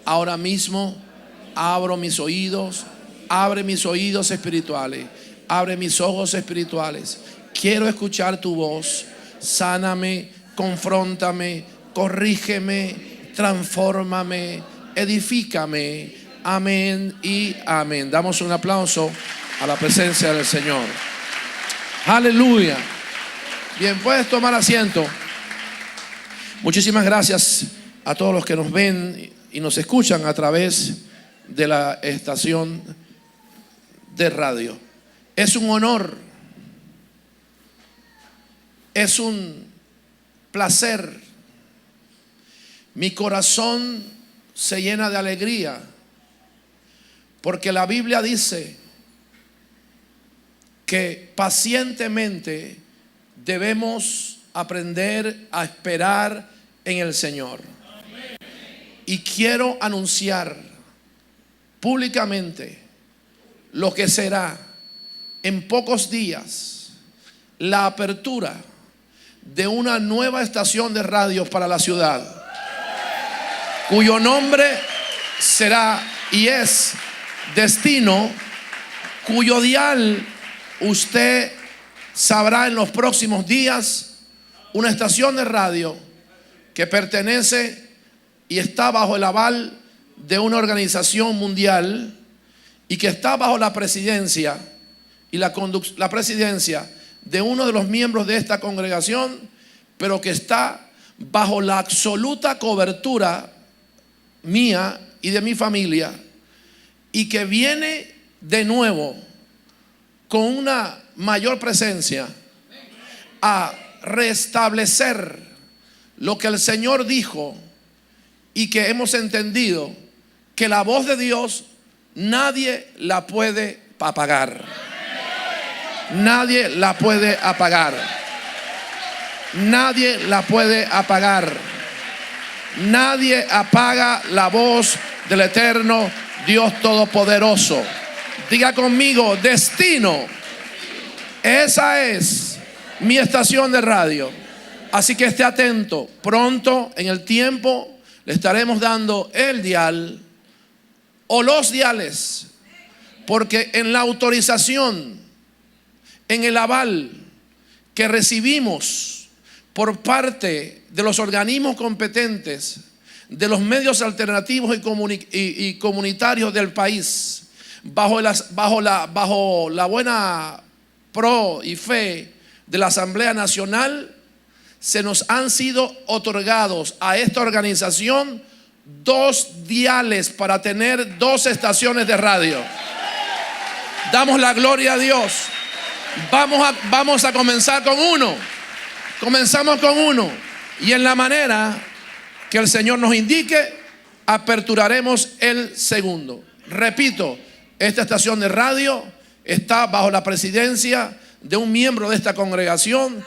Ahora mismo abro mis oídos, abre mis oídos espirituales, abre mis ojos espirituales. Quiero escuchar tu voz. Sáname, confróntame, corrígeme, transfórmame, edifícame. Amén y amén. Damos un aplauso a la presencia del Señor. Aleluya. Bien, puedes tomar asiento. Muchísimas gracias a todos los que nos ven y nos escuchan a través de la estación de radio. Es un honor, es un placer. Mi corazón se llena de alegría porque la Biblia dice que pacientemente debemos aprender a esperar en el Señor. Y quiero anunciar públicamente lo que será en pocos días la apertura de una nueva estación de radio para la ciudad, cuyo nombre será y es Destino, cuyo dial usted sabrá en los próximos días. Una estación de radio que pertenece y está bajo el aval de una organización mundial y que está bajo la presidencia y la presidencia de uno de los miembros de esta congregación, pero que está bajo la absoluta cobertura mía y de mi familia, y que viene de nuevo con una mayor presencia a restablecer lo que el Señor dijo, y que hemos entendido que la voz de Dios nadie la puede apagar. Nadie la puede apagar. Nadie la puede apagar. Nadie apaga la voz del eterno Dios Todopoderoso. Diga conmigo: Destino. Esa es mi estación de radio. Así que esté atento. Pronto, en el tiempo, le estaremos dando el dial o los diales, porque en la autorización, en el aval que recibimos por parte de los organismos competentes, de los medios alternativos y comunitarios del país, bajo la buena pro y fe de la Asamblea Nacional, se nos han sido otorgados a esta organización 2 diales para tener 2 estaciones de radio. Damos la gloria a Dios. Vamos a comenzar con uno. Comenzamos con uno. Y en la manera que el Señor nos indique, aperturaremos el segundo. Repito, esta estación de radio está bajo la presidencia de un miembro de esta congregación,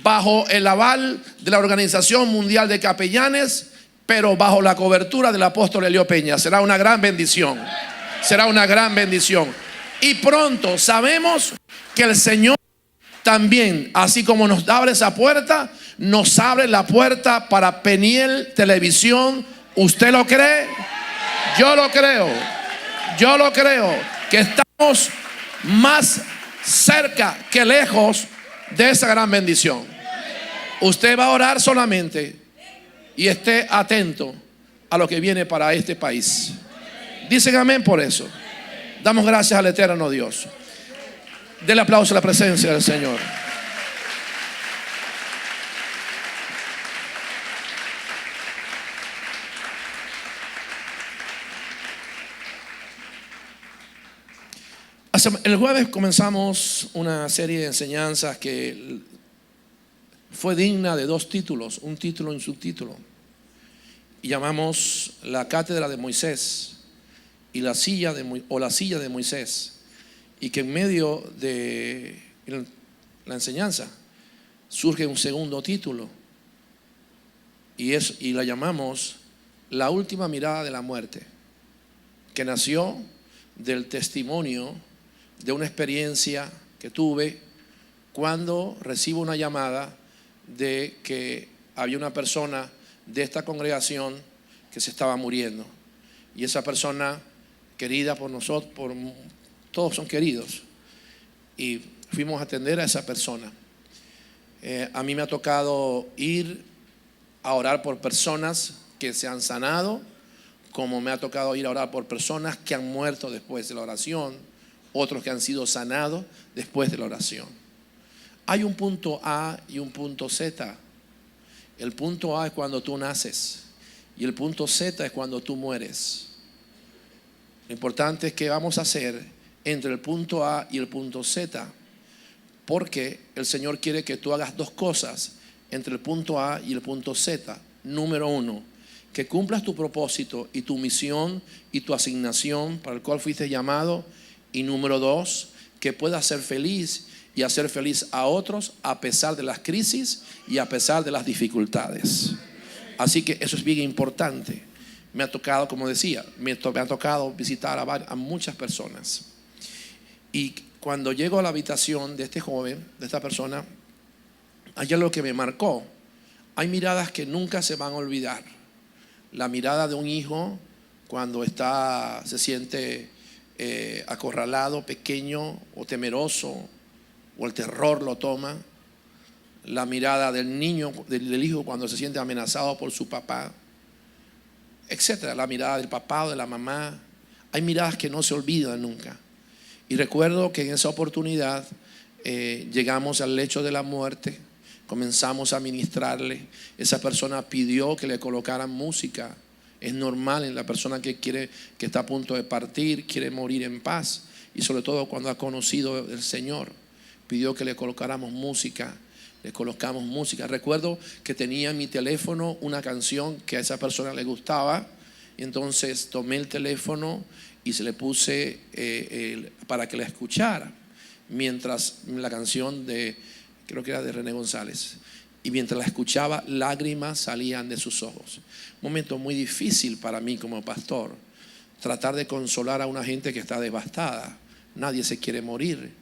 bajo el aval de la Organización Mundial de Capellanes, pero bajo la cobertura del apóstol Elio Peña. Será una gran bendición. Será una gran bendición. Y pronto sabemos que el Señor también, así como nos abre esa puerta, nos abre la puerta para Peniel Televisión. ¿Usted lo cree? Yo lo creo. Yo lo creo. Que estamos más cerca que lejos de esa gran bendición. Usted va a orar solamente y esté atento a lo que viene para este país. Dicen amén por eso. Damos gracias al eterno Dios. Denle aplauso a la presencia del Señor. El jueves comenzamos una serie de enseñanzas que fue digna de 2 títulos, un título y un subtítulo. Y llamamos la cátedra de Moisés y la silla de Moisés. Y que en medio de la enseñanza surge un segundo título y la llamamos la última mirada de la muerte, que nació del testimonio de una experiencia que tuve cuando recibo una llamada de que había una persona de esta congregación que se estaba muriendo. Y esa persona querida por nosotros, todos son queridos. Y fuimos a atender a esa persona. A mí me ha tocado ir a orar por personas que se han sanado, como me ha tocado ir a orar por personas que han muerto después de la oración, otros que han sido sanados después de la oración. Hay un punto A y un punto Z. El punto A es cuando tú naces y el punto Z es cuando tú mueres. Lo importante es qué vamos a hacer entre el punto A y el punto Z, porque el Señor quiere que tú hagas dos cosas entre el punto A y el punto Z. Número uno, que cumplas tu propósito y tu misión y tu asignación para el cual fuiste llamado. Y número dos, que puedas ser feliz y hacer feliz a otros a pesar de las crisis y a pesar de las dificultades. Así que eso es bien importante. Me ha tocado, como decía, me ha tocado visitar a muchas personas. Y cuando llego a la habitación de este joven, de esta persona, hay algo que me marcó. Hay miradas que nunca se van a olvidar. La mirada de un hijo cuando se siente acorralado, pequeño o temeroso, o el terror lo toma. La mirada del niño, del hijo cuando se siente amenazado por su papá, etcétera. La mirada del papá o de la mamá. Hay miradas que no se olvidan nunca. Y recuerdo que en esa oportunidad llegamos al lecho de la muerte, comenzamos a ministrarle. Esa persona pidió que le colocaran música. Es normal en la persona que está a punto de partir, quiere morir en paz, y sobre todo cuando ha conocido el Señor. Pidió que le colocáramos música. Le colocamos música. Recuerdo que tenía en mi teléfono una canción que a esa persona le gustaba, y entonces tomé el teléfono y se le puse para que la escuchara, mientras la canción creo que era de René González, y mientras la escuchaba, lágrimas salían de sus ojos. Un momento muy difícil para mí como pastor, tratar de consolar a una gente que está devastada. Nadie se quiere morir,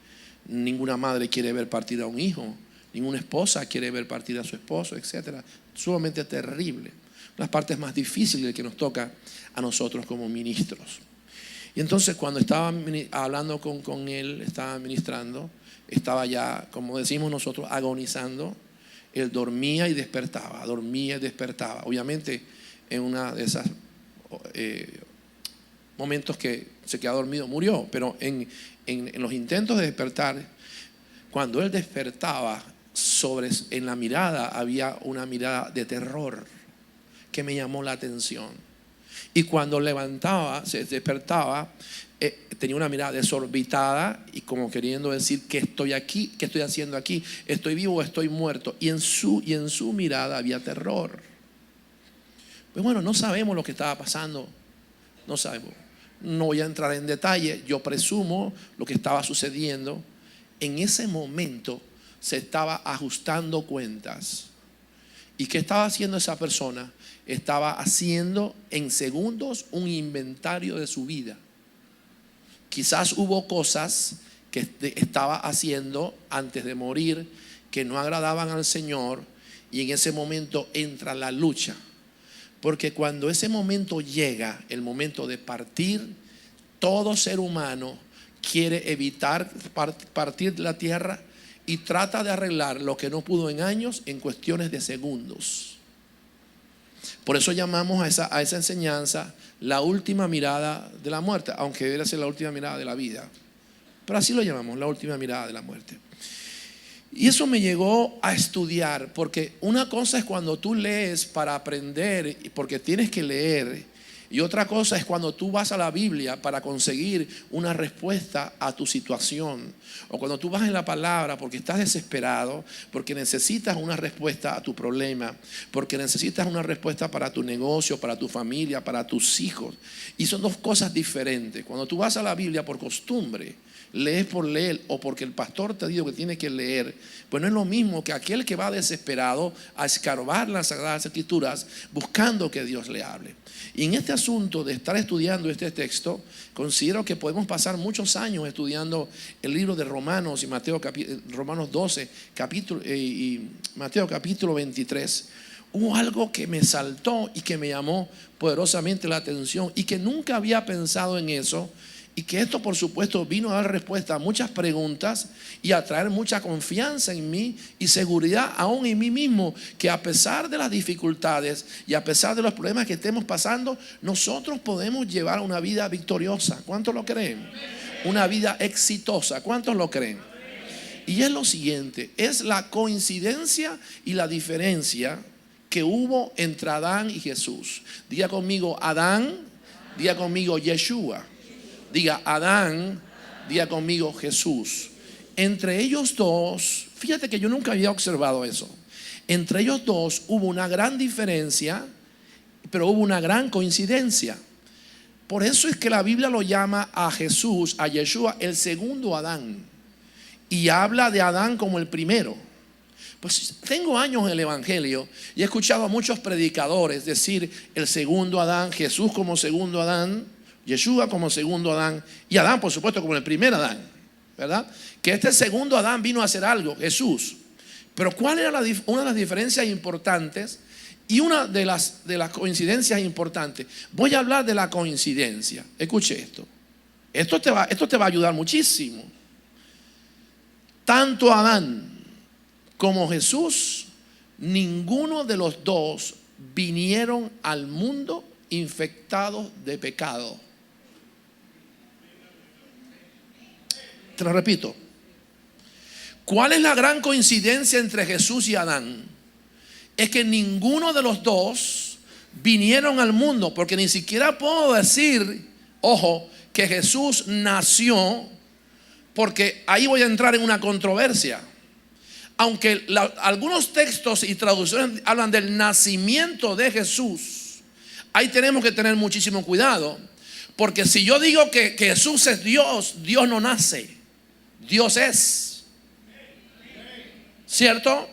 ninguna madre quiere ver partir a un hijo, ninguna esposa quiere ver partir a su esposo, etcétera. Sumamente terrible. Las partes más difíciles que nos toca a nosotros como ministros. Y entonces cuando estaba hablando con él, estaba ministrando, estaba ya, como decimos nosotros, agonizando. Él dormía y despertaba, dormía y despertaba. Obviamente en una de esas momentos que se quedó dormido, murió. Pero en los intentos de despertar, cuando él despertaba, en la mirada había una mirada de terror que me llamó la atención. Y cuando se despertaba, tenía una mirada desorbitada y como queriendo decir: ¿qué estoy aquí? ¿Qué estoy haciendo aquí? ¿Estoy vivo o estoy muerto? Y en su mirada había terror. Pues bueno, no sabemos lo que estaba pasando. No sabemos. No voy a entrar en detalle. Yo presumo lo que estaba sucediendo. En ese momento se estaba ajustando cuentas. ¿Y qué estaba haciendo esa persona? Estaba haciendo en segundos un inventario de su vida. Quizás hubo cosas que estaba haciendo antes de morir que no agradaban al Señor, y en ese momento entra la lucha. Porque cuando ese momento llega, el momento de partir, todo ser humano quiere evitar partir de la tierra y trata de arreglar lo que no pudo en años en cuestiones de segundos. Por eso llamamos a esa enseñanza la última mirada de la muerte, aunque debería ser la última mirada de la vida. Pero así lo llamamos, la última mirada de la muerte. Y eso me llegó a estudiar, porque una cosa es cuando tú lees para aprender, porque tienes que leer. Y otra cosa es cuando tú vas a la Biblia para conseguir una respuesta a tu situación. O cuando tú vas en la palabra porque estás desesperado, porque necesitas una respuesta a tu problema, porque necesitas una respuesta para tu negocio, para tu familia, para tus hijos. Y son dos cosas diferentes. Cuando tú vas a la Biblia por costumbre, lees por leer o porque el pastor te dijo que tienes que leer, pues no es lo mismo que aquel que va desesperado a escarbar las Sagradas Escrituras buscando que Dios le hable. Y en este asunto de estar estudiando este texto, considero que podemos pasar muchos años estudiando el libro de Romanos y Romanos 12 y Mateo capítulo 23, hubo algo que me saltó y que me llamó poderosamente la atención y que nunca había pensado en eso. Y que esto, por supuesto, vino a dar respuesta a muchas preguntas y a traer mucha confianza en mí y seguridad aún en mí mismo, que a pesar de las dificultades y a pesar de los problemas que estemos pasando, nosotros podemos llevar una vida victoriosa. ¿Cuántos lo creen? Una vida exitosa. ¿Cuántos lo creen? Y es lo siguiente, es la coincidencia y la diferencia que hubo entre Adán y Jesús. Diga conmigo Adán, diga conmigo Yeshua. Diga Adán, diga conmigo Jesús. Entre ellos dos, fíjate que yo nunca había observado eso. Entre ellos dos hubo una gran diferencia, pero hubo una gran coincidencia. Por eso es que la Biblia lo llama a Jesús, a Yeshua, el segundo Adán. Y habla de Adán como el primero. Pues tengo años en el Evangelio y he escuchado a muchos predicadores decir el segundo Adán, Jesús como segundo Adán, Yeshua como segundo Adán y Adán, por supuesto, como el primer Adán, ¿verdad? Que este segundo Adán vino a hacer algo, Jesús. Pero ¿cuál era una de las diferencias importantes y una de las coincidencias importantes? Voy a hablar de la coincidencia. Escuche esto. Esto te va a ayudar muchísimo. Tanto Adán como Jesús, ninguno de los dos vinieron al mundo infectados de pecado. Te lo repito. ¿Cuál es la gran coincidencia entre Jesús y Adán? Es que ninguno de los dos vinieron al mundo, porque ni siquiera puedo decir, ojo, que Jesús nació, porque ahí voy a entrar en una controversia. Aunque algunos textos y traducciones hablan del nacimiento de Jesús, ahí tenemos que tener muchísimo cuidado, porque si yo digo que Jesús es Dios, Dios no nace, Dios es, ¿cierto?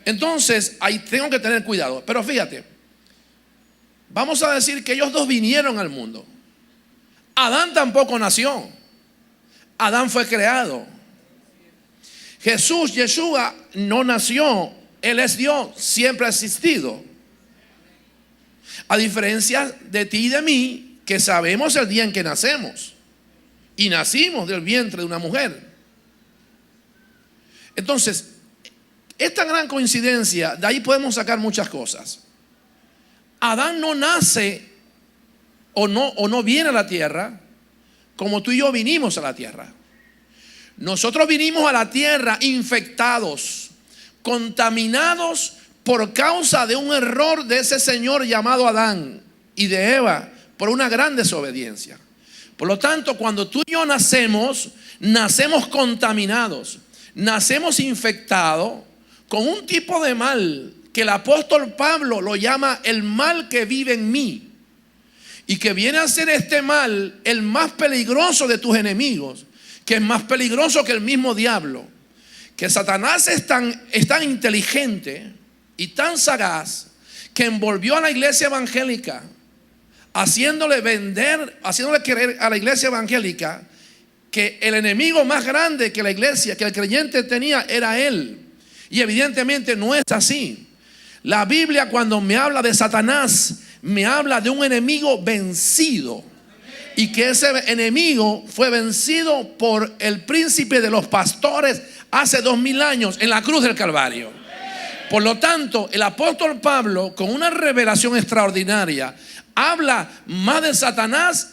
Entonces ahí tengo que tener cuidado. Pero fíjate, vamos a decir que ellos dos vinieron al mundo. Adán tampoco nació, Adán fue creado. Jesús, Yeshua, no nació, Él es Dios, siempre ha existido. A diferencia de ti y de mí, que sabemos el día en que nacemos. Y nacimos del vientre de una mujer. Entonces, esta gran coincidencia, de ahí podemos sacar muchas cosas. Adán no nace o no viene a la tierra como tú y yo vinimos a la tierra. Nosotros vinimos a la tierra infectados, contaminados por causa de un error de ese señor llamado Adán y de Eva por una gran desobediencia. Por lo tanto, cuando tú y yo nacemos contaminados, nacemos infectados con un tipo de mal que el apóstol Pablo lo llama el mal que vive en mí. Y que viene a ser este mal el más peligroso de tus enemigos, que es más peligroso que el mismo diablo. Que Satanás es tan inteligente y tan sagaz que envolvió a la iglesia evangélica, haciéndole creer a la iglesia evangélica que el enemigo más grande que la iglesia, que el creyente tenía, era él. Y evidentemente no es así. La Biblia, cuando me habla de Satanás, me habla de un enemigo vencido, y que ese enemigo fue vencido por el príncipe de los pastores hace 2000 años en la cruz del Calvario. Por lo tanto, el apóstol Pablo, con una revelación extraordinaria, habla más de Satanás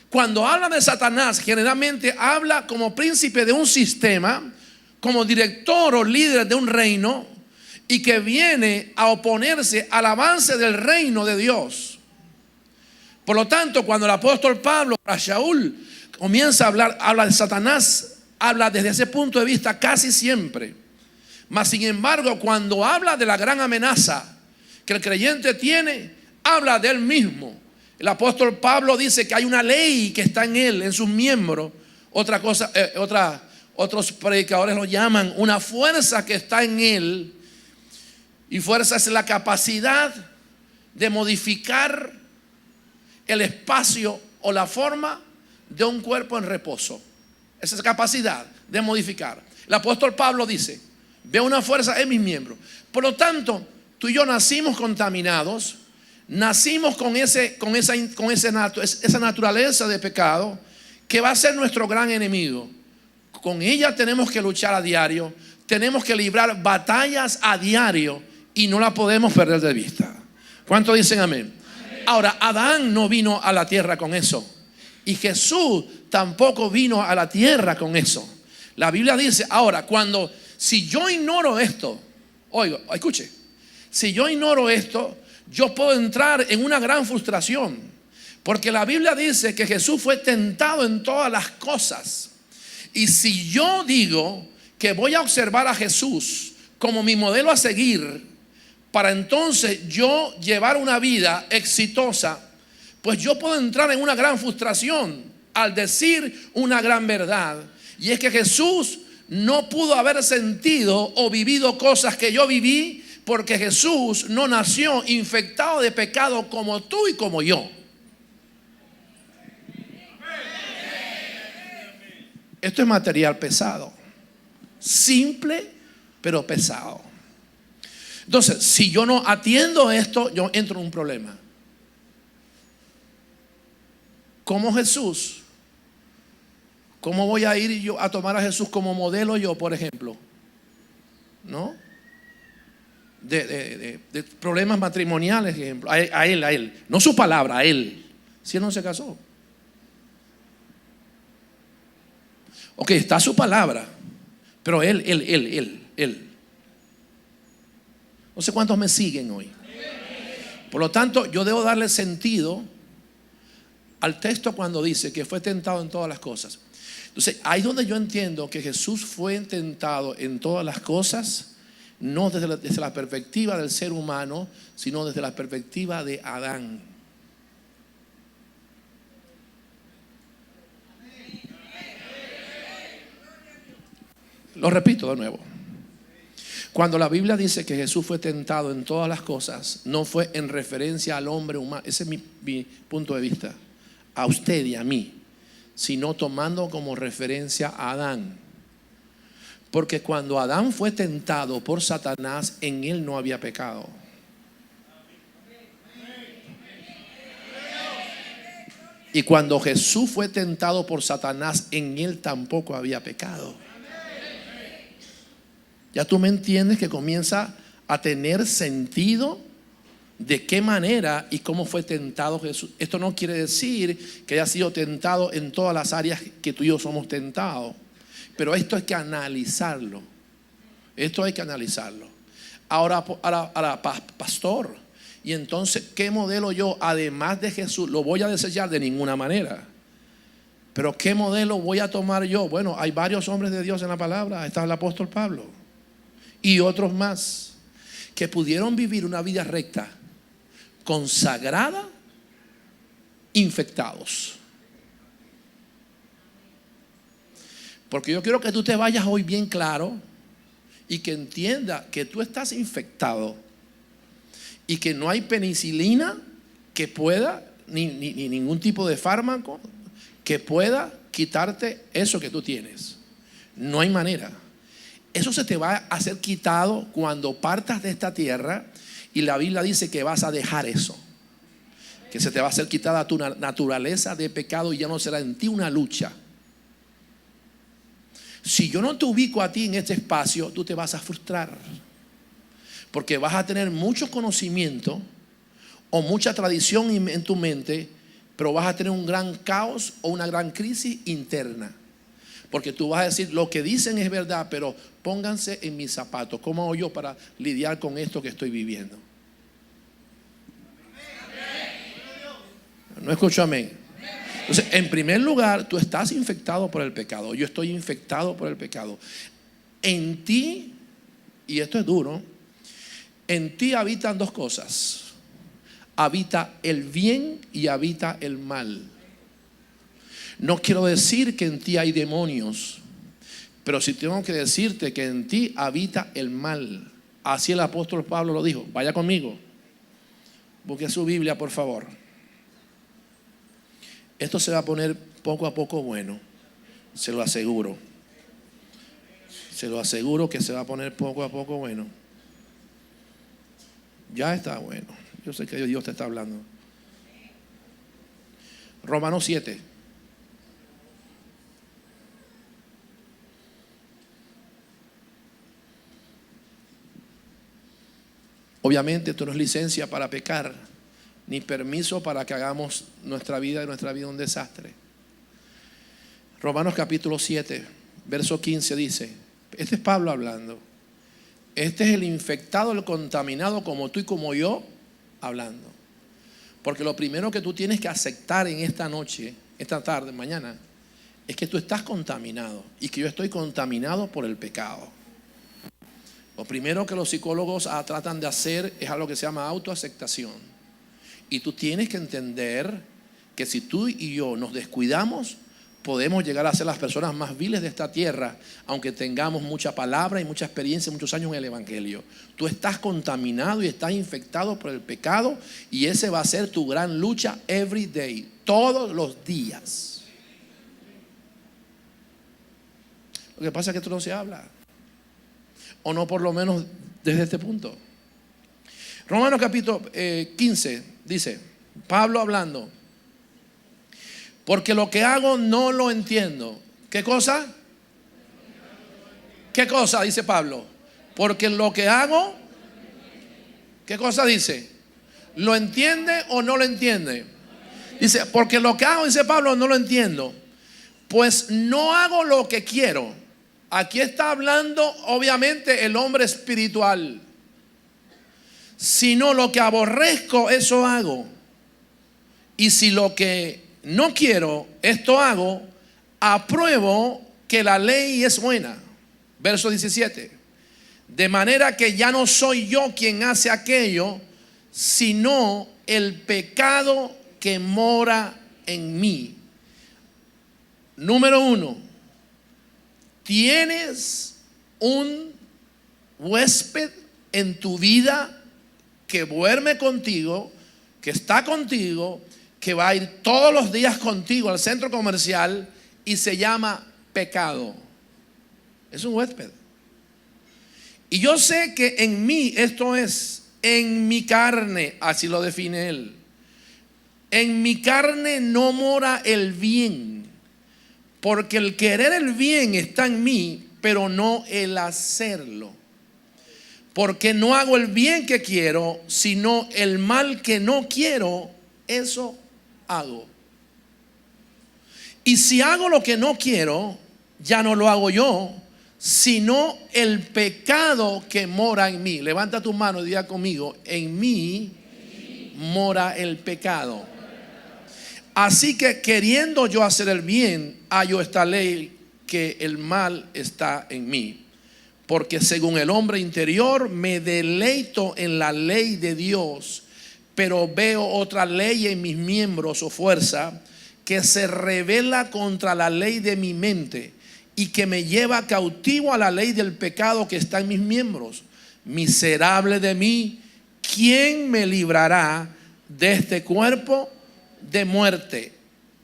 cuando habla de Satanás, generalmente habla como príncipe de un sistema, como director o líder de un reino, y que viene a oponerse al avance del reino de Dios. Por lo tanto, cuando el apóstol Pablo a Shaul comienza a habla de Satanás, habla desde ese punto de vista casi siempre. Mas sin embargo, cuando habla de la gran amenaza que el creyente tiene, habla de él mismo. El apóstol Pablo dice que hay una ley que está en él, en sus miembros. Otros predicadores lo llaman una fuerza que está en él. Y fuerza es la capacidad de modificar el espacio o la forma de un cuerpo en reposo. Esa es la capacidad de modificar. El apóstol Pablo dice, Veo una fuerza en mis miembros. Por lo tanto, tú y yo nacimos contaminados, nacimos con esa naturaleza de pecado que va a ser nuestro gran enemigo. Con ella tenemos que luchar a diario, tenemos que librar batallas a diario y no la podemos perder de vista. ¿Cuántos dicen amén? Ahora, Adán no vino a la tierra con eso y Jesús tampoco vino a la tierra con eso. La Biblia dice, ahora, si yo ignoro esto, oiga, escuche, si yo ignoro esto, yo puedo entrar en una gran frustración, porque la Biblia dice que Jesús fue tentado en todas las cosas. Y si yo digo que voy a observar a Jesús como mi modelo a seguir, para entonces yo llevar una vida exitosa, pues yo puedo entrar en una gran frustración al decir una gran verdad. Y es que Jesús no pudo haber sentido o vivido cosas que yo viví, porque Jesús no nació infectado de pecado como tú y como yo. Esto es material pesado, simple pero pesado. Entonces, si yo no atiendo esto, yo entro en un problema. Como Jesús, ¿cómo voy a ir yo a tomar a Jesús como modelo yo, por ejemplo? ¿No? De problemas matrimoniales, por ejemplo. A él. No su palabra, a él. Si él no se casó. Ok, está su palabra, pero él. No sé cuántos me siguen hoy. Por lo tanto, yo debo darle sentido al texto cuando dice que fue tentado en todas las cosas. Entonces, ahí es donde yo entiendo que Jesús fue tentado en todas las cosas, no desde la perspectiva del ser humano, sino desde la perspectiva de Adán. Lo repito de nuevo. Cuando la Biblia dice que Jesús fue tentado en todas las cosas, no fue en referencia al hombre humano. Ese es mi punto de vista. A usted y a mí. Sino tomando como referencia a Adán. Porque cuando Adán fue tentado por Satanás, en él no había pecado. Y cuando Jesús fue tentado por Satanás, en él tampoco había pecado. Ya tú me entiendes que comienza a tener sentido de qué manera y cómo fue tentado Jesús. Esto no quiere decir que haya sido tentado en todas las áreas que tú y yo somos tentados, pero esto hay que analizarlo. Ahora, pastor, y entonces, ¿qué modelo yo, además de Jesús, lo voy a desechar? De ninguna manera. Pero ¿qué modelo voy a tomar yo? Bueno, hay varios hombres de Dios en la palabra. Está el apóstol Pablo y otros más que pudieron vivir una vida recta, consagrada, infectados. Porque yo quiero que tú te vayas hoy bien claro y que entienda que tú estás infectado y que no hay penicilina que pueda, ni ningún tipo de fármaco que pueda quitarte eso que tú tienes. No hay manera. Eso se te va a ser quitado cuando partas de esta tierra, y la Biblia dice que vas a dejar eso, que se te va a ser quitada tu naturaleza de pecado y ya no será en ti una lucha. Si yo no te ubico a ti en este espacio, tú te vas a frustrar, porque vas a tener mucho conocimiento o mucha tradición en tu mente, pero vas a tener un gran caos o una gran crisis interna. Porque tú vas a decir, lo que dicen es verdad, pero pónganse en mis zapatos. ¿Cómo hago yo para lidiar con esto que estoy viviendo? No escucho amén. Entonces, en primer lugar, tú estás infectado por el pecado. Yo estoy infectado por el pecado. En ti, y esto es duro, en ti habitan dos cosas. Habita el bien y habita el mal. No quiero decir que en ti hay demonios, pero sí tengo que decirte que en ti habita el mal. Así el apóstol Pablo lo dijo. Vaya conmigo. Busque su Biblia, por favor. Esto se va a poner poco a poco bueno, se lo aseguro. Se lo aseguro que se va a poner poco a poco bueno. Ya está bueno. Yo sé que Dios te está hablando. Romanos 7. Obviamente esto no es licencia para pecar, ni permiso para que hagamos nuestra vida un desastre. Romanos capítulo 7, verso 15 dice, este es Pablo hablando. Este es el infectado, el contaminado como tú y como yo hablando. Porque lo primero que tú tienes que aceptar en esta noche, esta tarde, mañana, es que tú estás contaminado y que yo estoy contaminado por el pecado. Lo primero que los psicólogos tratan de hacer es algo que se llama autoaceptación. Y tú tienes que entender que si tú y yo nos descuidamos, podemos llegar a ser las personas más viles de esta tierra, aunque tengamos mucha palabra y mucha experiencia, muchos años en el evangelio. Tú estás contaminado y estás infectado por el pecado, y ese va a ser tu gran lucha every day, todos los días. Lo que pasa es que esto no se habla, o no por lo menos desde este punto. Romanos capítulo 15 dice, Pablo hablando, porque lo que hago no lo entiendo. ¿Qué cosa? ¿Qué cosa? Dice Pablo. Porque lo que hago, ¿qué cosa dice? ¿Lo entiende o no lo entiende? Dice, porque lo que hago, dice Pablo, no lo entiendo. Pues no hago lo que quiero. Aquí está hablando obviamente el hombre espiritual. Sino lo que aborrezco, eso hago. Y si lo que no quiero, esto hago, apruebo que la ley es buena. Verso 17. De manera que ya no soy yo quien hace aquello, sino el pecado que mora en mí. Número 1. ¿Tienes un huésped en tu vida que duerme contigo, que está contigo, que va a ir todos los días contigo al centro comercial y se llama pecado? Es un huésped. Y yo sé que en mí, esto es, en mi carne, así lo define él. En mi carne no mora el bien, porque el querer el bien está en mí, pero no el hacerlo. Porque no hago el bien que quiero, sino el mal que no quiero, eso hago. Y si hago lo que no quiero, ya no lo hago yo, sino el pecado que mora en mí. Levanta tu mano y diga conmigo, en mí mora el pecado. Así que queriendo yo hacer el bien, hallo esta ley, que el mal está en mí. Porque según el hombre interior me deleito en la ley de Dios, pero veo otra ley en mis miembros o fuerza que se revela contra la ley de mi mente y que me lleva cautivo a la ley del pecado que está en mis miembros. Miserable de mí, ¿quién me librará de este cuerpo de muerte?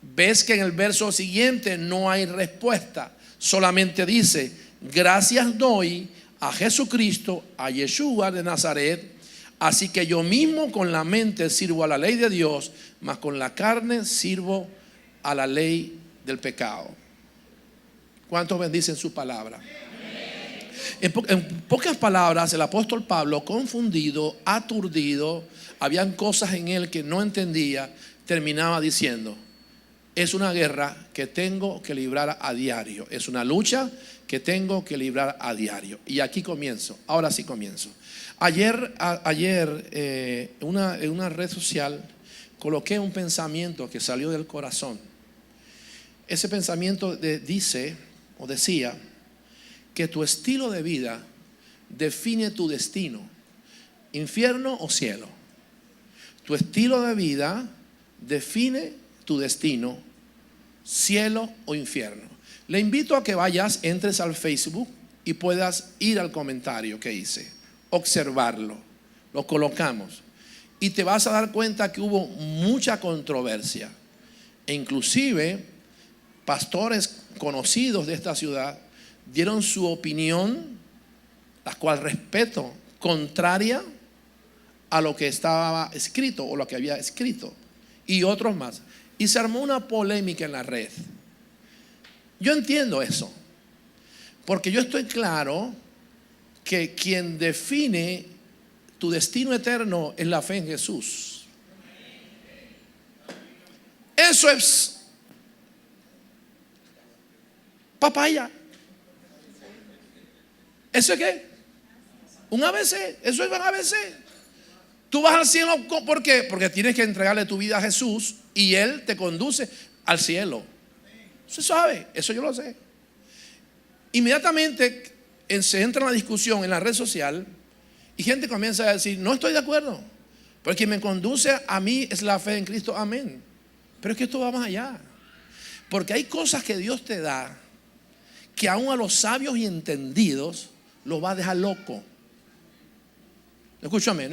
Ves que en el verso siguiente no hay respuesta, solamente dice, gracias doy a Jesucristo, a Yeshua de Nazaret. Así que yo mismo con la mente sirvo a la ley de Dios, mas con la carne sirvo a la ley del pecado. ¿Cuántos bendicen su palabra? En pocas palabras, el apóstol Pablo, confundido, aturdido, habían cosas en él que no entendía, terminaba diciendo, es una guerra que tengo que librar a diario, es una lucha que tengo que librar a diario. Y aquí comienzo, ahora sí comienzo. Ayer en una red social coloqué un pensamiento que salió del corazón. Ese pensamiento decía que tu estilo de vida define tu destino, infierno o cielo. Tu estilo de vida define tu destino, cielo o infierno. Le invito a que entres al Facebook y puedas ir al comentario que hice, observarlo, lo colocamos y te vas a dar cuenta que hubo mucha controversia, e inclusive pastores conocidos de esta ciudad dieron su opinión, la cual respeto, contraria a lo que estaba escrito o lo que había escrito, y otros más. Y se armó una polémica en la red. Yo entiendo eso, porque yo estoy claro que quien define tu destino eterno es la fe en Jesús. Eso es papaya. ¿Eso es qué? Un ABC. Eso es un ABC. Tú vas al cielo, ¿por qué? Porque tienes que entregarle tu vida a Jesús y Él te conduce al cielo. Se sabe, eso yo lo sé. Inmediatamente se entra en la discusión en la red social y gente comienza a decir: no estoy de acuerdo, porque quien me conduce a mí es la fe en Cristo, amén. Pero es que esto va más allá, porque hay cosas que Dios te da que aún a los sabios y entendidos los va a dejar loco. No escúchame.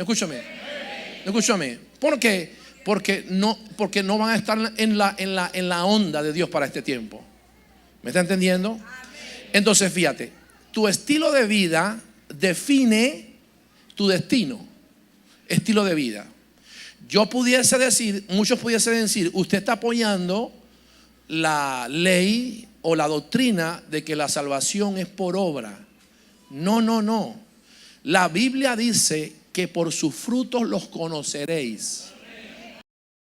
¿Por qué? Porque no van a estar en la onda de Dios para este tiempo. ¿Me está entendiendo? Entonces fíjate, tu estilo de vida define tu destino. Estilo de vida. Muchos pudiesen decir: usted está apoyando la ley o la doctrina de que la salvación es por obra. No. La Biblia dice que por sus frutos los conoceréis.